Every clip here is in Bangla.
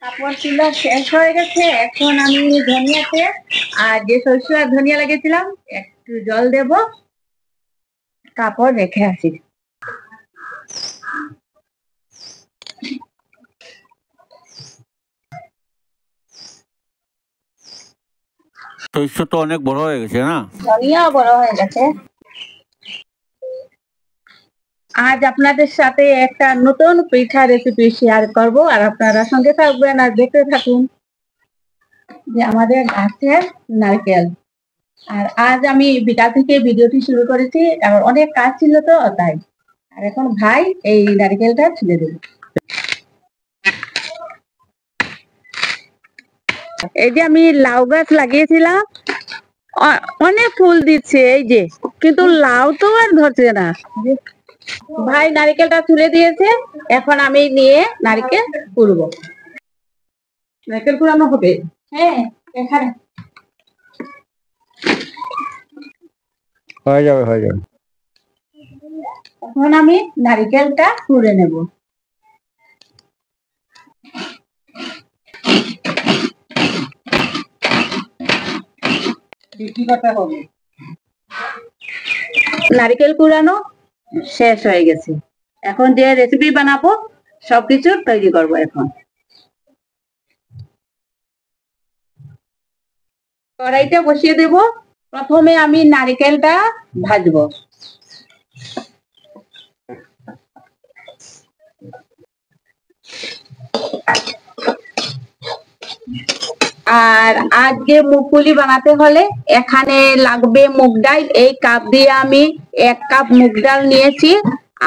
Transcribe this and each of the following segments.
কাপড় চুলা শেষ হয়ে গেছে। এখন আমি ধনিয়াতে আর যে সরষে আর ধনিয়া লাগিয়েছিলাম একটু জল দেব, কাপড় রেখে আসি। সরষে তো অনেক বড় হয়ে গেছে না? ধনিয়া বড় হয়ে গেছে। আজ আপনাদের সাথে একটা নতুন পিঠা রেসিপি শেয়ার করব, আর আপনারা সঙ্গে থাকবেন আর দেখতে থাকুন। যে আমাদের গাছের নারকেল, আর আজ আমি বিকাল থেকে ভিডিওটি শুরু করেছি, আর অনেক কাজ ছিল তো তাই। আর এখন ভাই এই নারকেলটা ছুলে দেবে। এই যে আমি লাউ গাছ লাগিয়েছিলাম, অনেক ফুল দিচ্ছে এই যে, কিন্তু লাউ তো আর ধরছে না। ভাই নারকেলটা তুলে দিয়েছে, এখন আমি নিয়ে নারকেল কুড়বো। নারকেল কুড়ানো হবে? হ্যাঁ, এখানে হয়ে যাবে হয়ে যাবে। এখন আমি নারকেলটা কুড়ে নেব। বিক্রি করতে হবে। নারকেল কুড়ানো শেষ হয়ে গেছে। এখন যে রেসিপি বানাবো সবকিছু তৈরি করব। এখন কড়াইটা বসিয়ে দেব। প্রথমে আমি নারকেলটা ভাজবো। আর আজকে মুগপুলি বানাতে হলে এখানে লাগবে মুগ ডাল। এই কাপ দিয়ে আমি 1 কাপ মুগ ডাল নিয়েছি,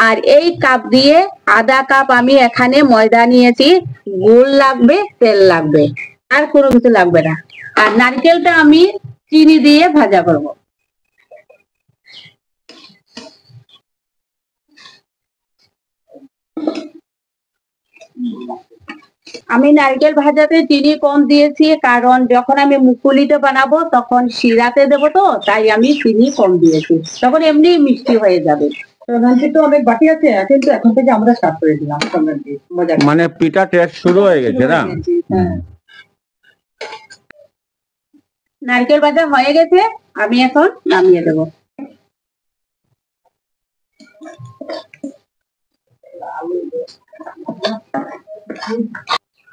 আর এই কাপ দিয়ে আধা কাপ আমি এখানে ময়দা নিয়েছি। গুড় লাগবে, তেল লাগবে, আর কোনো কিছু লাগবে না। আর নারকেলটা আমি চিনি দিয়ে ভাজা করব। আমি নারকেল ভাজাতে চিনি কম দিয়েছি, কারণ যখন আমি মুগপুলিটা বানাবো তখন শিরাতে দেবো, তো তাই আমি চিনি কম দিয়েছি। তখন এমনি মিষ্টি হয়ে যাবে। তো অনেক বাকি আছে, কিন্তু এখন থেকে আমরা স্টার্ট করে দিলাম। মানে পিঠা টেস্ট শুরু হয়ে গেছে না? হ্যাঁ, নারকেল ভাজা হয়ে গেছে, আমি এখন নামিয়ে দেব।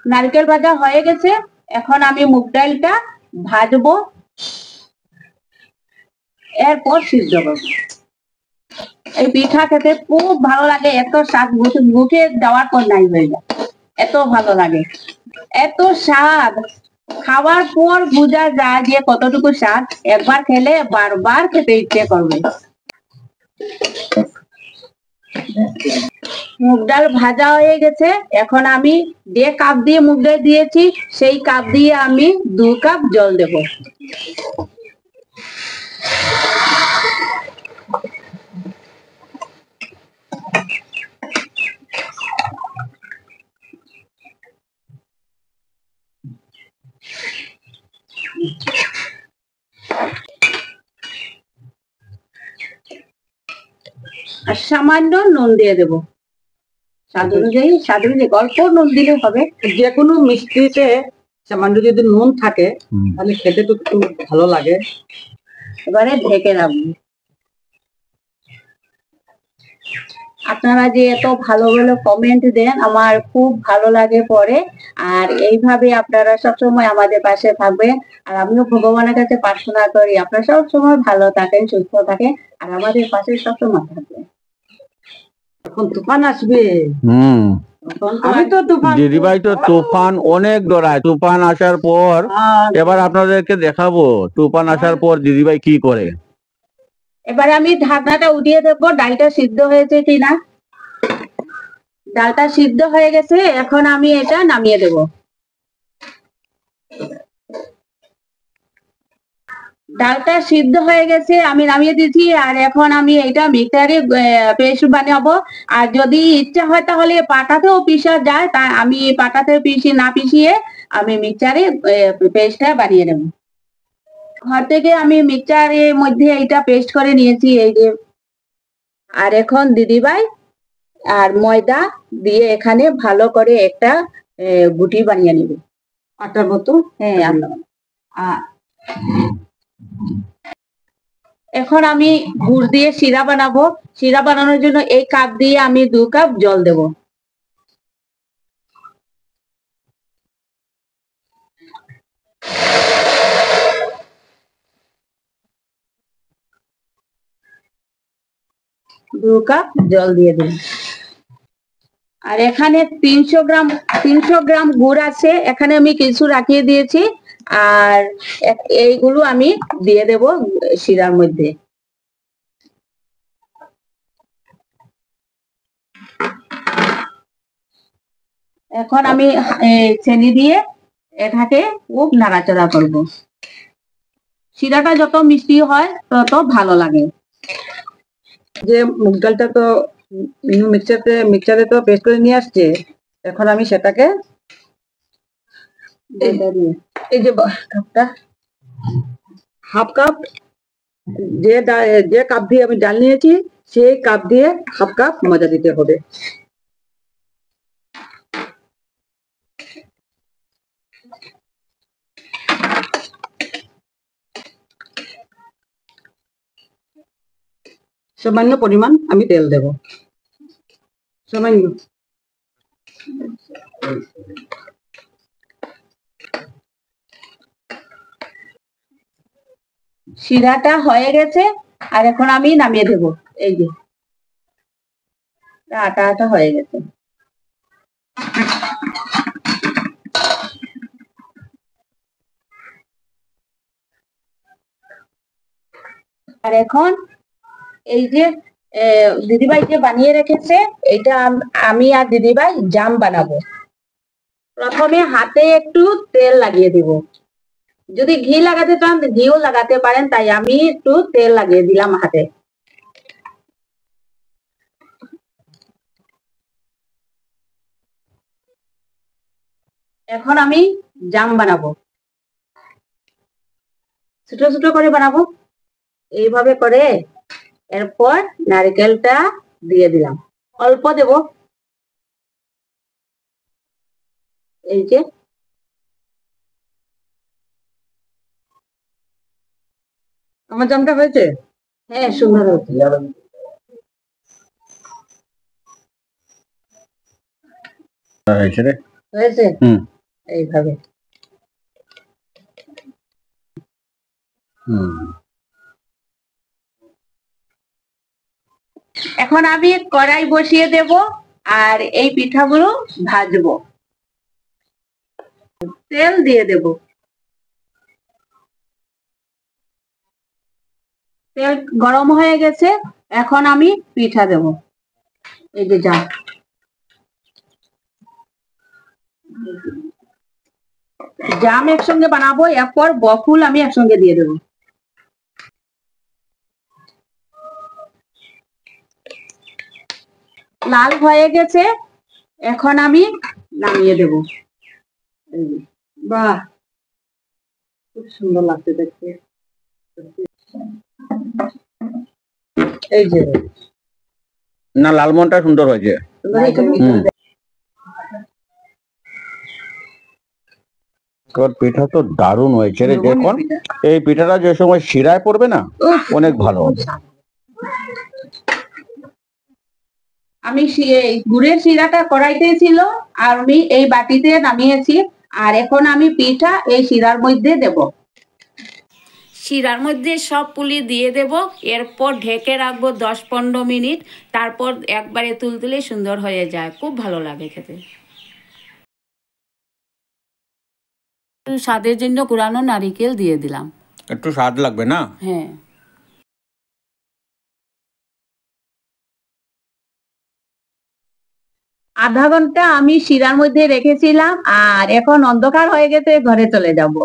নারকেল ভাজা হয়ে গেছে, এখন আমি মুগ ডালটা ভাজবো, এরপর সিদ্ধ করবো। এই পিঠা খেতে খুব ভালো লাগে, এত স্বাদ, মুখে দেওয়ার পর নাই হয়ে যায়, এত ভালো লাগে, এত স্বাদ। খাওয়ার পর বোঝা যায় যে কতটুকু স্বাদ। একবার খেলে বারবার খেতে ইচ্ছে করবে। মুগ ডাল ভাজা হয়ে গেছে, এখন আমি যে কাপ দিয়ে মুগ ডাল দিয়েছি সেই কাপ দিয়ে আমি 2 কাপ জল দেব। আর সামান্য নুন দিয়ে দেবো, স্বাদ অনুযায়ী। অল্প নুন দিলে হবে। যে কোনো মিষ্টিতে সামান্য যদি নুন থাকে তাহলে খেতে তো একটু ভালো লাগে। এবারে ঢেকে রাখবো। আপনারা যে এত ভালো ভালো কমেন্ট দেন, আমার খুব ভালো লাগে পড়ে। আর এইভাবে আপনারা সবসময় আমাদের পাশে থাকবেন। আর আমিও ভগবানের কাছে প্রার্থনা করি আপনারা সবসময় ভালো থাকেন, সুস্থ থাকেন, আর আমাদের পাশে সবসময় থাকবেন। এখন তুফান আসবে। আমি তো তুফান, দিদিভাই তো তুফান অনেক ডরায়। তুফান আসার পর এবার আপনাদেরকে দেখাবো তুফান আসার পর দিদিভাই কি করে। এবারে আমি ঢাকনাটা উঠিয়ে দেবো, ডালটা সিদ্ধ হয়েছে কিনা। ডালটা সিদ্ধ হয়ে গেছে, এখন আমি এটা নামিয়ে দেব। ডালটা সিদ্ধ হয়ে গেছে, আমি নামিয়ে দিয়েছি। আর এখন আমি এটা মিক্সারে পেস্ট বানাবো। আর যদি ইচ্ছা হয় তাহলে পাটাতেও পিষা যায়, তাই আমি পাটাতে না পিষিয়ে আমি মিক্সারে পেস্টটা বানিয়ে নেব। ঘর থেকে আমি মিক্সচারের মধ্যে এইটা পেস্ট করে নিয়েছি, এই যে। আর এখন দিদিভাই আর ময়দা দিয়ে এখানে ভালো করে একটা গুটি বানিয়ে নিব। আটার মতো? হ্যাঁ, এখন আমি গুড় দিয়ে শিরা বানাবো। শিরা বানানোর জন্য এই কাপ দিয়ে আমি 2 কাপ জল দেব। দু কাপ জল দিয়ে দিন। আর এখানে 300 গ্রাম গুড় আছে, এখানে আমি কিছু রাখিয়ে দিয়েছি। আর এইগুলো আমি দিয়ে দেব শিরার মধ্যে। এখন আমি চিনি দিয়ে এটাকে খুব নাড়াচাড়া করব। শিরাটা যত মিষ্টি হয় তত ভালো লাগে। যে মুগ ডালটা তো মিক্সচারে তো পেস্ট করে নিয়ে আসছে, এখন আমি সেটাকে এই যে কাপটা, হাফ কাপ, যে কাপ দিয়ে আমি ডাল নিয়েছি সেই কাপ দিয়ে হাফ কাপ ময়দা দিতে হবে। সামান্য পরিমাণ আমি তেল দেব, সামান্য। শিরাটা হয়ে গেছে, আর এখন আমি নামিয়ে দেব। এই যে আটা আটা হয়ে গেছে। আর এখন এই যে দিদিভাই যে বানিয়ে রেখেছে, এটা আমি আর দিদিভাই জাম বানাবো। প্রথমে হাতে একটু তেল লাগিয়ে দিব। যদি ঘি লাগাতে চান ঘিও লাগাতে পারেন, তাই আমি একটু তেল লাগিয়ে দিলাম হাতে। এখন আমি জাম বানাবো, ছোট ছোট করে বানাবো এইভাবে করে। এরপর নারকেলটা দিয়ে দিলাম, অল্প দেব। এই যে আমার জামটা হয়েছে? হ্যাঁ, সুন্দর হয়েছে। হয়েছে এইভাবে। এখন আমি কড়াই বসিয়ে দেব আর এই পিঠাগুলো ভাজবো। তেল দিয়ে দেব। তেল গরম হয়ে গেছে, এখন আমি পিঠা দেব। এই যে জাম, জাম একসঙ্গে বানাবো, এরপর বকুল আমি একসঙ্গে দিয়ে দেব। লাল হয়ে গেছে, এখন আমি নামিয়ে দেব। বাহ, খুব সুন্দর লাগছে দেখতে। এই যে না, লালমোহনটা সুন্দর হয়েছে। পিঠা তো দারুণ হয়েছে রে। দেখুন এই পিঠাটা যে সময় শিরায় পড়বে না, অনেক ভালো হবে। আমি গুড়ের শিরাটা কড়াইতে ছিল, আর আমি এই বাটিতে নামিয়েছি। আর এখন আমি পিঠা এই শিরার মধ্যে দেব। শিরার মধ্যে সব পুলি দিয়ে দেব, এরপর ঢেকে রাখবো 10-15 মিনিট। তারপর একবারে তুলতুলে সুন্দর হয়ে যায়, খুব ভালো লাগে খেতে। একটু স্বাদের জন্য কুড়ানো নারিকেল দিয়ে দিলাম। একটু স্বাদ লাগবে না? হ্যাঁ। আধা ঘন্টা আমি শিরার মধ্যে রেখেছিলাম, আর এখন অন্ধকার হয়ে গেছে, ঘরে চলে যাব।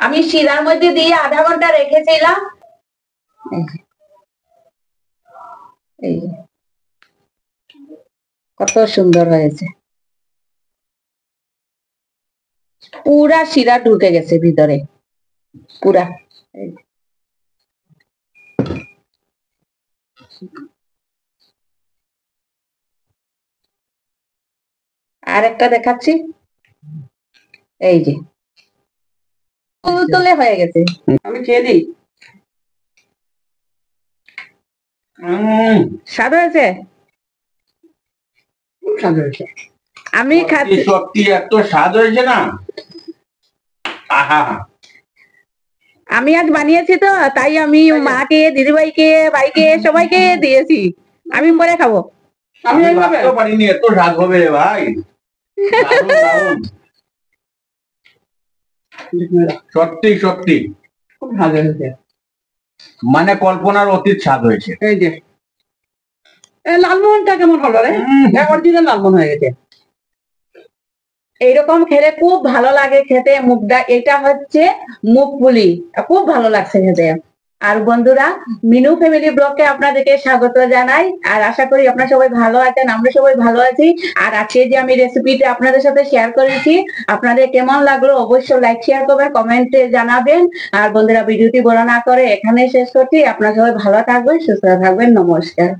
আমি শিরার মধ্যে দিয়ে আধা ঘন্টা রেখেছিলাম। এই যে কত সুন্দর হয়েছে, পুরা শিরা ঢুকে গেছে ভিতরে পুরা। আর একটা দেখাচ্ছি, এই যে তুলতুলে হয়ে গেছে। আমি খেয়ে দিই। স্বাদ হয়েছে? খুব স্বাদ হয়েছে। আমি খাচ্ছি, সত্যি এত স্বাদ হয়েছে না, আহা। আমি আজ বানিয়েছি তো, তাই আমি মাকে, দিদিভাইকে, ভাইকে সবাইকে দিয়েছি। আমি পরে খাবো। আমি আমি এইভাবে ভাবতেও পারিনি এত স্বাদ হবে রে ভাই। দারুণ, দারুণ। সত্যি সত্যি খুব স্বাদ হয়েছে। মানে কল্পনার অতীত স্বাদ হয়েছে। এই যে এই লালমোহনটা কেমন হলো রে? অরিজিনাল লালমোহন হয়ে গেছে। এইরকম খেলে খুব ভালো লাগে খেতে। মুগডা, এটা হচ্ছে মুগপুলি, খুব ভালো লাগছে খেতে। আর বন্ধুরা, মিনু ফ্যামিলি ব্লগকে আপনাদেরকে স্বাগত জানাই। আর আশা করি আপনারা সবাই ভালো আছেন, আমরা সবাই ভালো আছি। আর আজকে যে আমি রেসিপিটা আপনাদের সাথে শেয়ার করেছি, আপনাদের কেমন লাগলো অবশ্যই লাইক শেয়ার করবেন, কমেন্টে জানাবেন। আর বন্ধুরা, ভিডিওটি বড় না করে এখানে শেষ করছি। আপনারা সবাই ভালো থাকবেন, সুস্থ থাকবেন। নমস্কার।